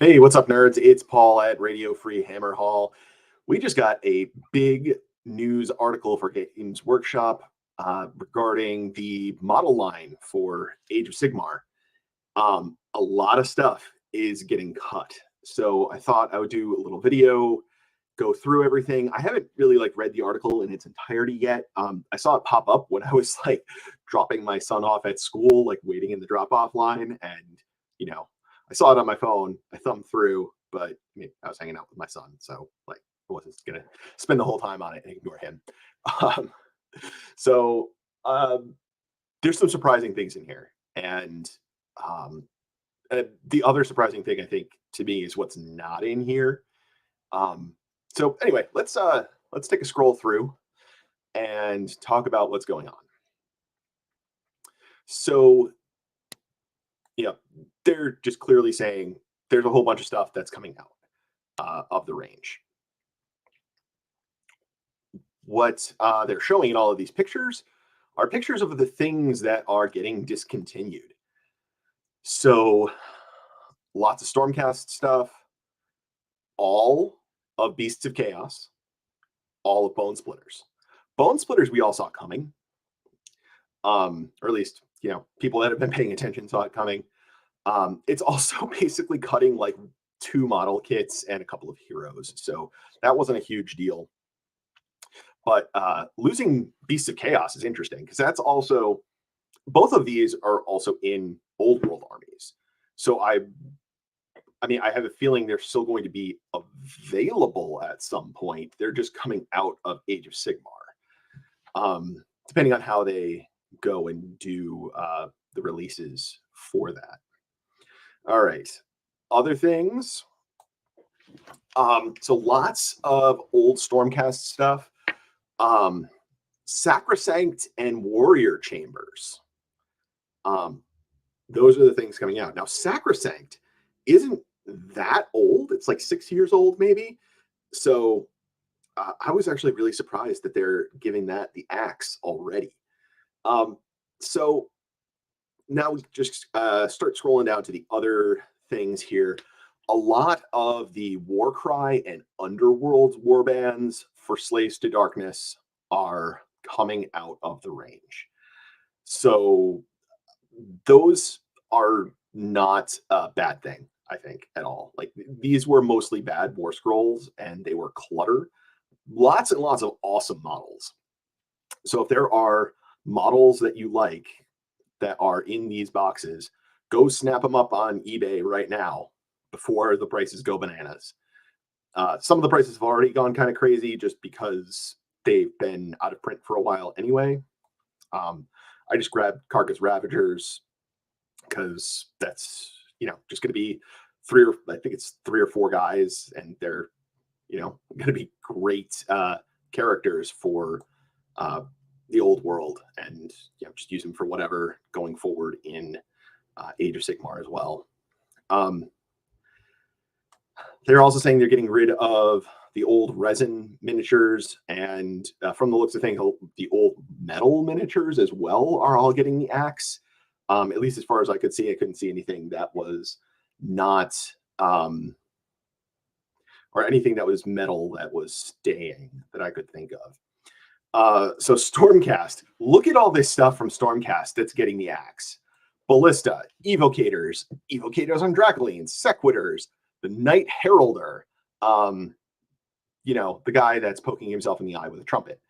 Hey, what's up, nerds? It's Paul at Radio Free Hammer Hall. We just got a big news article for Games Workshop regarding the model line for Age of Sigmar. A lot of stuff is getting cut, so I thought I would do a little video, go through everything. I haven't really read the article in its entirety yet. I saw it pop up when I was dropping my son off at school, waiting in the drop-off line, and you know I saw it on my phone. I thumbed through, but I was hanging out with my son, so I wasn't gonna spend the whole time on it and ignore him. Um, so there's some surprising things in here, and um, the other surprising thing I think to me is what's not in here. Um, so anyway, let's take a scroll through and talk about what's going on. So yeah, they're just clearly saying there's a whole bunch of stuff that's coming out of the range. What they're showing in all of these pictures are pictures of the things that are getting discontinued. So lots of Stormcast stuff, all of Beasts of Chaos, all of Bone Splitters. Bone Splitters we all saw coming, or at least people that have been paying attention saw it coming. It's also basically cutting 2 model kits and a couple of heroes, so that wasn't a huge deal. But losing Beasts of Chaos is interesting because that's also, both of these are also in Old World armies. So I have a feeling they're still going to be available at some point. They're just coming out of Age of Sigmar, depending on how they go and do the releases for that. All right, other things. So lots of old Stormcast stuff. Sacrosanct and Warrior Chambers. Those are the things coming out. Now, Sacrosanct isn't that old. It's 6 years old, maybe. So I was actually really surprised that they're giving that the axe already. So now we just start scrolling down to the other things here. A lot of the Warcry and Underworld warbands for Slaves to Darkness are coming out of the range. So those are not a bad thing, I think, at all. These were mostly bad war scrolls and they were clutter. Lots and lots of awesome models. So if there are models that you like that are in these boxes, go snap them up on eBay right now before the prices go bananas. Some of the prices have already gone kind of crazy just because they've been out of print for a while anyway. I just grabbed Carcass Ravagers because that's just going to be three or four guys, and they're going to be great characters for the Old World, and just use them for whatever going forward in Age of Sigmar as well. They're also saying they're getting rid of the old resin miniatures, and from the looks of things, the old metal miniatures as well are all getting the axe. At least as far as I could see, I couldn't see anything that was not, or anything that was metal that was staying that I could think of. So Stormcast, look at all this stuff from Stormcast that's getting the axe. Ballista, Evocators on Dracolines, Sequitors, the Knight Heralder, the guy that's poking himself in the eye with a trumpet.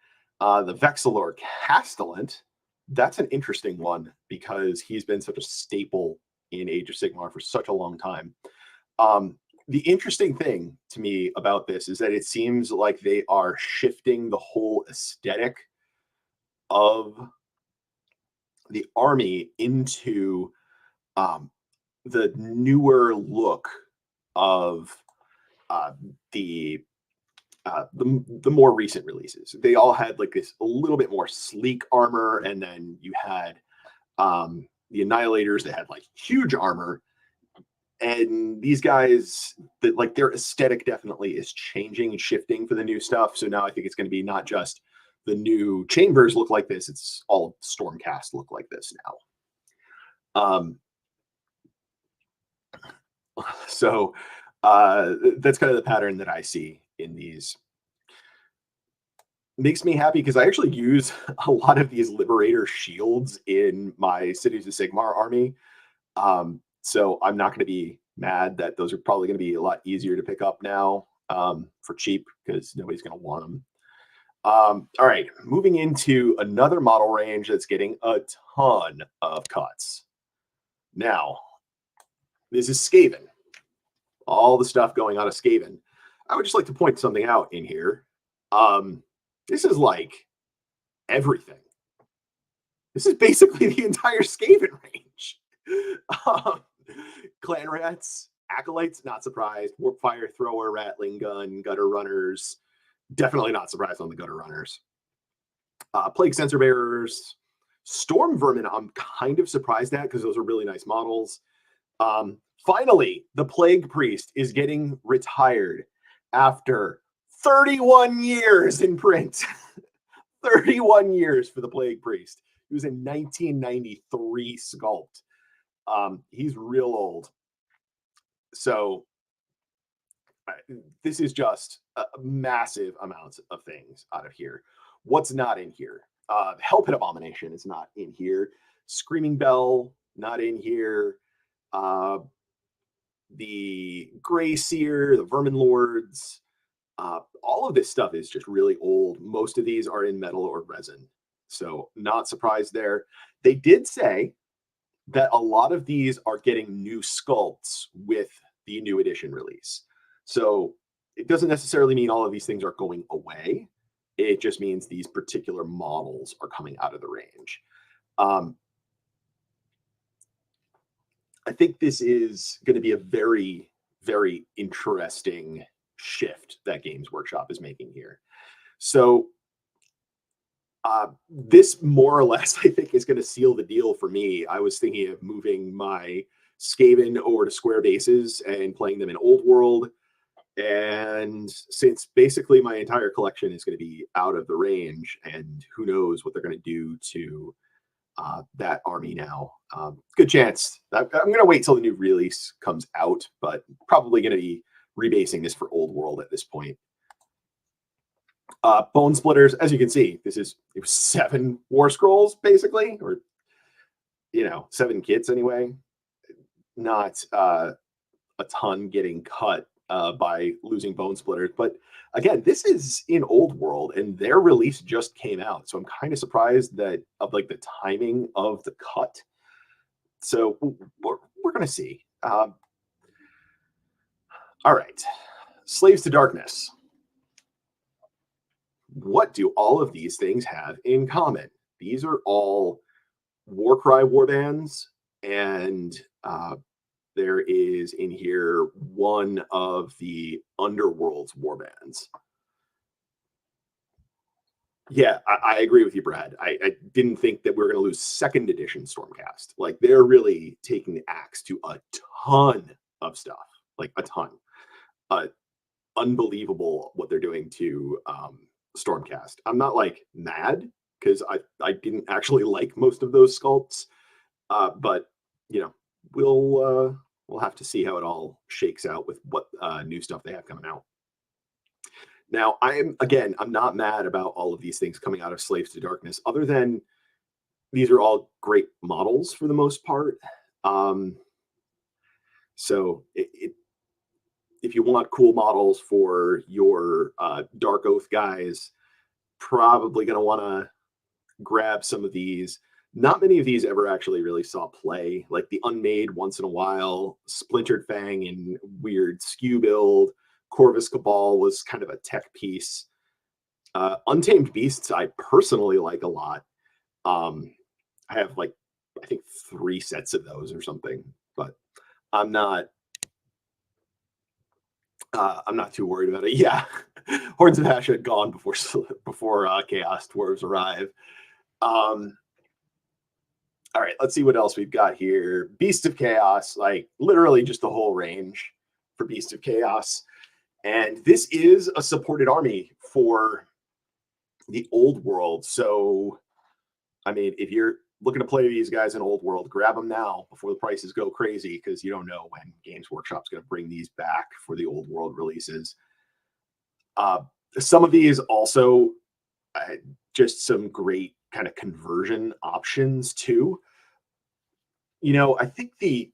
The Vexillor Castellant, that's an interesting one because he's been such a staple in Age of Sigmar for such a long time. The interesting thing to me about this is that it seems like they are shifting the whole aesthetic of the army into the newer look of the more recent releases. They all had this a little bit more sleek armor, and then you had the Annihilators that had huge armor. And these guys, that their aesthetic definitely is changing and shifting for the new stuff. So now I think it's going to be not just the new chambers look like this; it's all Stormcast look like this now. So that's kind of the pattern that I see in these. Makes me happy because I actually use a lot of these Liberator shields in my Cities of Sigmar army. So I'm not going to be mad that those are probably going to be a lot easier to pick up now for cheap because nobody's going to want them. All right, moving into another model range that's getting a ton of cuts. Now, this is Skaven. All the stuff going on of Skaven. I would just like to point something out in here. This is like everything. This is basically the entire Skaven range. Clan Rats, Acolytes, not surprised. Warp Fire Thrower, Rattling Gun, Gutter Runners. Definitely not surprised on the Gutter Runners. Plague Sensor Bearers. Storm Vermin, I'm kind of surprised at because those are really nice models. Finally, the Plague Priest is getting retired after 31 years in print. 31 years for the Plague Priest. He was a 1993 sculpt. He's real old. So this is just massive amounts of things out of here. What's not in here? Hell Pit Abomination is not in here. Screaming Bell, not in here. The Grey Seer, the Vermin Lords. All of this stuff is just really old. Most of these are in metal or resin. So not surprised there. They did say that a lot of these are getting new sculpts with the new edition release. So it doesn't necessarily mean all of these things are going away. It just means these particular models are coming out of the range. I think this is going to be a very, very interesting shift that Games Workshop is making here. So this more or less, I think, is going to seal the deal for me. I was thinking of moving my Skaven over to square bases and playing them in Old World. And since basically my entire collection is going to be out of the range, and who knows what they're going to do to that army now, good chance. I'm going to wait till the new release comes out, but probably going to be rebasing this for Old World at this point. Bone Splitters, as you can see, it was 7 War Scrolls, basically, or 7 kits anyway. Not a ton getting cut by losing Bone Splitters, but again, this is in Old World, and their release just came out, so I'm kind of surprised that of like the timing of the cut. So we're gonna see. All right, Slaves to Darkness. What do all of these things have in common? These are all Warcry warbands, and there is in here one of the Underworld's warbands. Yeah, I agree with you, Brad. I didn't think that we were going to lose 2nd edition Stormcast. Like, they're really taking the axe to a ton of stuff, like a ton. Unbelievable what they're doing to Stormcast. I'm not like mad because I didn't actually like most of those sculpts, but we'll have to see how it all shakes out with what new stuff they have coming out. Now, I'm not mad about all of these things coming out of Slaves to Darkness, other than these are all great models for the most part. So if you want cool models for your Dark Oath guys, probably going to want to grab some of these. Not many of these ever actually really saw play, like the Unmade once in a while, Splintered Fang in weird skew build, Corvus Cabal was kind of a tech piece. Untamed Beasts I personally like a lot. I have I think 3 sets of those or something, but I'm not too worried about it. Yeah, Hordes of Ash had gone before Chaos Dwarves arrive. All right, let's see what else we've got here. Beast of Chaos, like literally just the whole range for Beast of Chaos. And this is a supported army for the Old World. So, I mean, if you're looking to play these guys in Old World, grab them now before the prices go crazy, because you don't know when Games Workshop's going to bring these back for the Old World releases. Some of these also just some great kind of conversion options too. I think the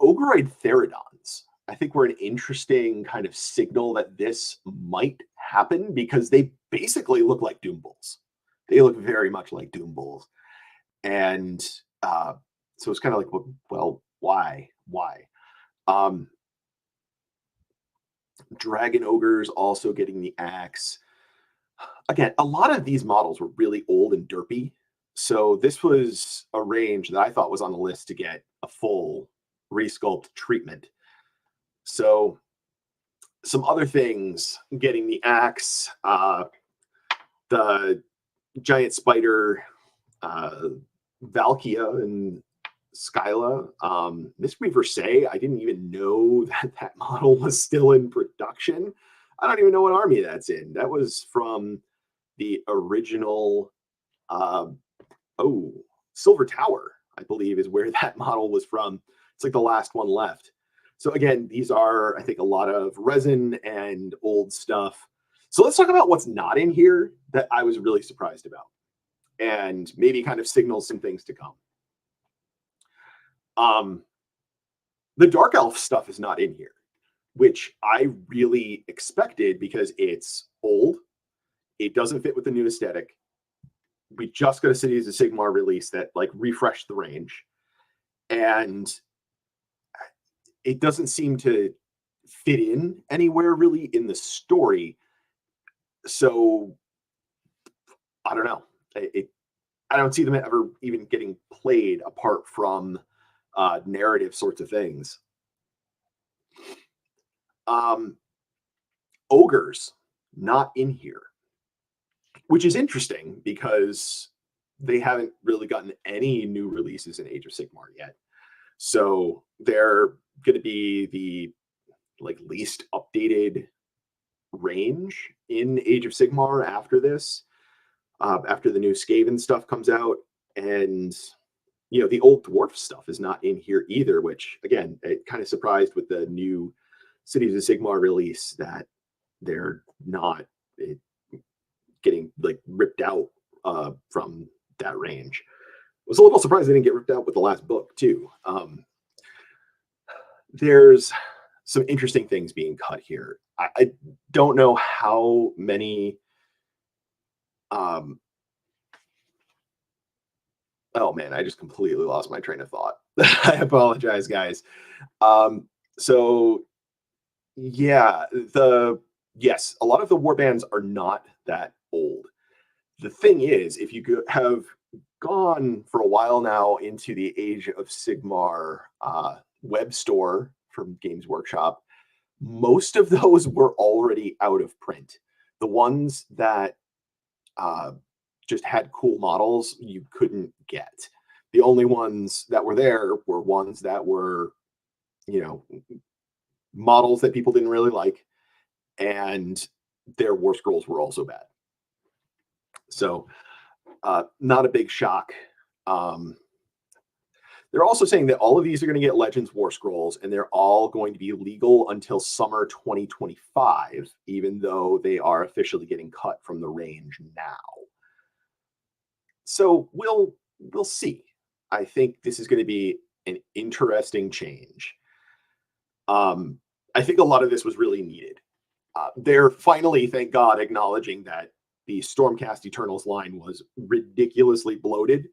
Ogroid Theridons, I think were an interesting kind of signal that this might happen, because they basically look like Doom Bulls. They look very much like Doom Bulls. And so it's kind of like, well, why? Dragon Ogres also getting the axe. Again, a lot of these models were really old and derpy. So this was a range that I thought was on the list to get a full resculpt treatment. So some other things, getting the axe, the giant spider, Valkia and Skyla. Mystery Versailles, I didn't even know that model was still in production. I don't even know what army that's in. That was from the original, Silver Tower, I believe, is where that model was from. It's like the last one left. So again, these are, I think, a lot of resin and old stuff. So let's talk about what's not in here that I was really surprised about, and maybe kind of signals some things to come. The Dark Elf stuff is not in here, which I really expected, because it's old. It doesn't fit with the new aesthetic. We just got a Cities of Sigmar release that like refreshed the range, and it doesn't seem to fit in anywhere really in the story. So I don't know. I don't see them ever even getting played apart from narrative sorts of things. Ogres not in here, which is interesting because they haven't really gotten any new releases in Age of Sigmar yet. So they're going to be the like least updated range in Age of Sigmar after this, after the new Skaven stuff comes out. And the old dwarf stuff is not in here either, which again, it kind of surprised with the new Cities of Sigmar release that they're not getting like ripped out from that range. I was a little surprised they didn't get ripped out with the last book too. There's some interesting things being cut here. I don't know how many. Oh man, I just completely lost my train of thought. I apologize, guys. So yeah, yes, a lot of the warbands are not that old. The thing is, if you have gone for a while now into the Age of Sigmar web store from Games Workshop, most of those were already out of print. The ones that just had cool models you couldn't get. The only ones that were there were ones that were, models that people didn't really like, and their war scrolls were also bad. So not a big shock. They're also saying that all of these are going to get Legends War Scrolls, and they're all going to be legal until summer 2025, even though they are officially getting cut from the range now. So we'll see. I think this is going to be an interesting change. I think a lot of this was really needed. They're finally, thank God, acknowledging that the Stormcast Eternals line was ridiculously bloated.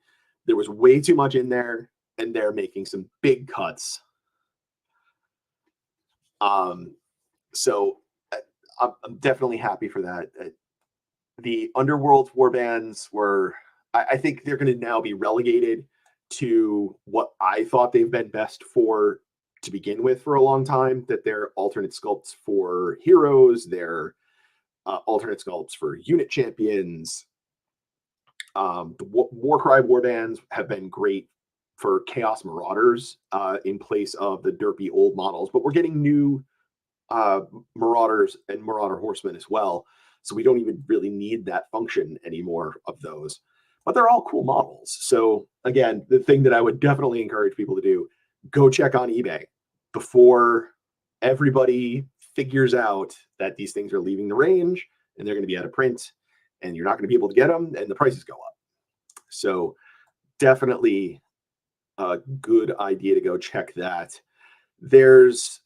There was way too much in there, and they're making some big cuts. So I'm definitely happy for that. The Underworld warbands were, I think they're going to now be relegated to what I thought they've been best for to begin with for a long time, that they're alternate sculpts for heroes, they're alternate sculpts for unit champions. The Warcry warbands have been great for Chaos Marauders in place of the derpy old models, but we're getting new Marauders and Marauder Horsemen as well. So we don't even really need that function anymore of those. but they're all cool models. So again, the thing that I would definitely encourage people to do, go check on eBay before everybody figures out that these things are leaving the range and they're going to be out of print and you're not going to be able to get them and the prices go up. So definitely a good idea to go check that. There's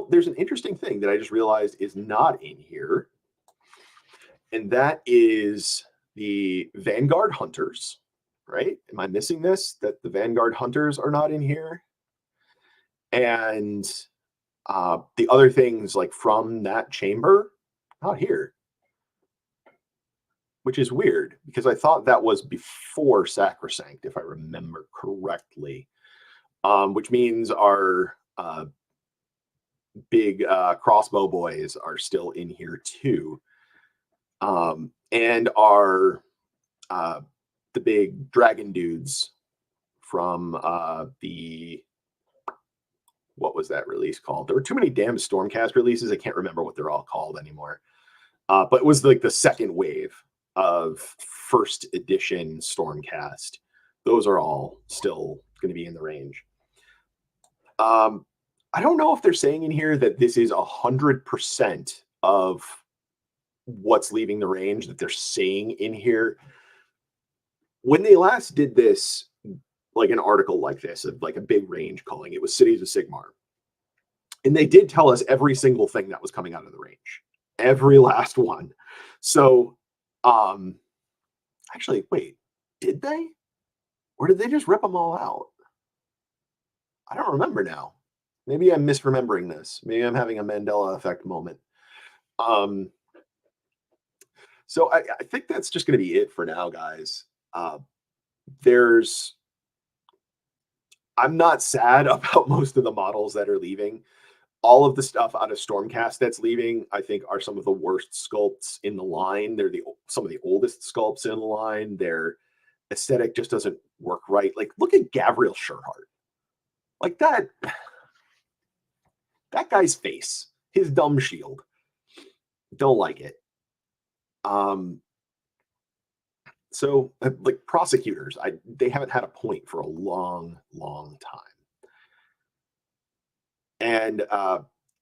there's an interesting thing that I just realized is not in here, and that is the Vanguard Hunters, right? Am I missing this? That the Vanguard Hunters are not in here? And the other things like from that chamber, not here. Which is weird, because I thought that was before Sacrosanct, if I remember correctly. Which means our big crossbow boys are still in here too. And our the big dragon dudes from what was that release called? There were too many damn Stormcast releases. I can't remember what they're all called anymore. But it was like the second wave of first edition Stormcast. Those are all still going to be in the range. I don't know if they're saying in here that this is 100% of what's leaving the range that they're saying in here. When they last did this, like an article like this, of like a big range calling it was Cities of Sigmar. And they did tell us every single thing that was coming out of the range. Every last one. So, actually, wait, did they? Or did they just rip them all out? I don't remember now. Maybe I'm misremembering this. Maybe I'm having a Mandela effect moment. So I think that's just going to be it for now, guys. I'm not sad about most of the models that are leaving. All of the stuff out of Stormcast that's leaving, I think, are some of the worst sculpts in the line. They're some of the oldest sculpts in the line. Their aesthetic just doesn't work right. Like, look at Gabriel Sherhart. Like that guy's face, his dumb shield. Don't like it. So like prosecutors, they haven't had a point for a long, long time. And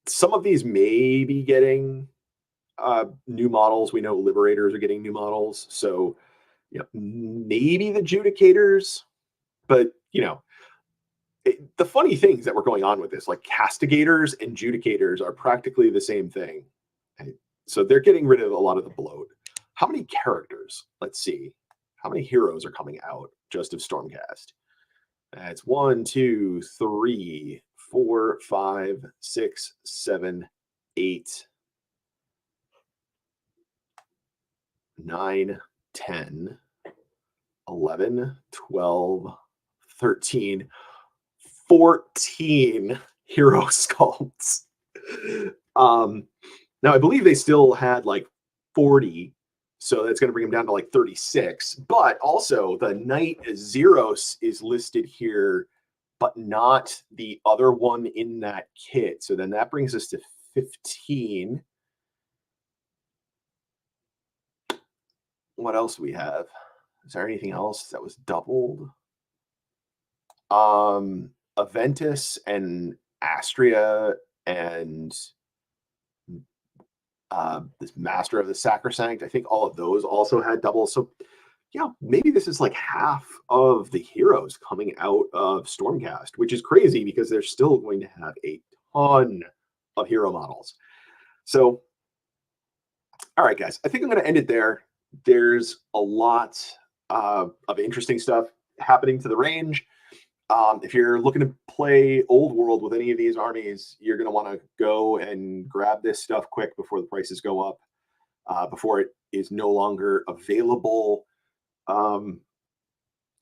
some of these may be getting new models. We know Liberators are getting new models. So, maybe the Judicators, but, the funny things that were going on with this, like Castigators and Judicators are practically the same thing. So they're getting rid of a lot of the bloat. How many characters? Let's see. How many heroes are coming out just of Stormcast? It's 1, 2, 3, 4, 5, 6, 7, 8, 9, 10, 11, 12, 13, 14 hero sculpts. Now, I believe they still had like 40, so that's going to bring them down to like 36. But also, the Knight Zeros is listed here, but not the other one in that kit. So then that brings us to 15. What else do we have? Is there anything else that was doubled? Aventus and Astria and this Master of the Sacrosanct, I think all of those also had double. So, maybe this is like half of the heroes coming out of Stormcast, which is crazy because they're still going to have a ton of hero models. So, all right, guys, I think I'm going to end it there. There's a lot of interesting stuff happening to the range. If you're looking to play Old World with any of these armies, you're going to want to go and grab this stuff quick before the prices go up, before it is no longer available.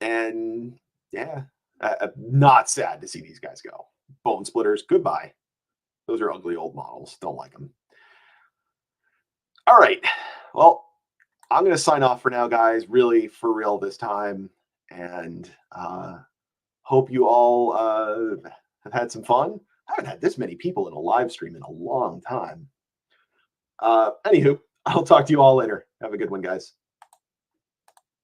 And yeah, not sad to see these guys go. Bone Splitters, goodbye. Those are ugly old models. Don't like them. All right. Well, I'm going to sign off for now, guys. Really, for real this time. And hope you all have had some fun. I haven't had this many people in a live stream in a long time. Anywho, I'll talk to you all later. Have a good one, guys.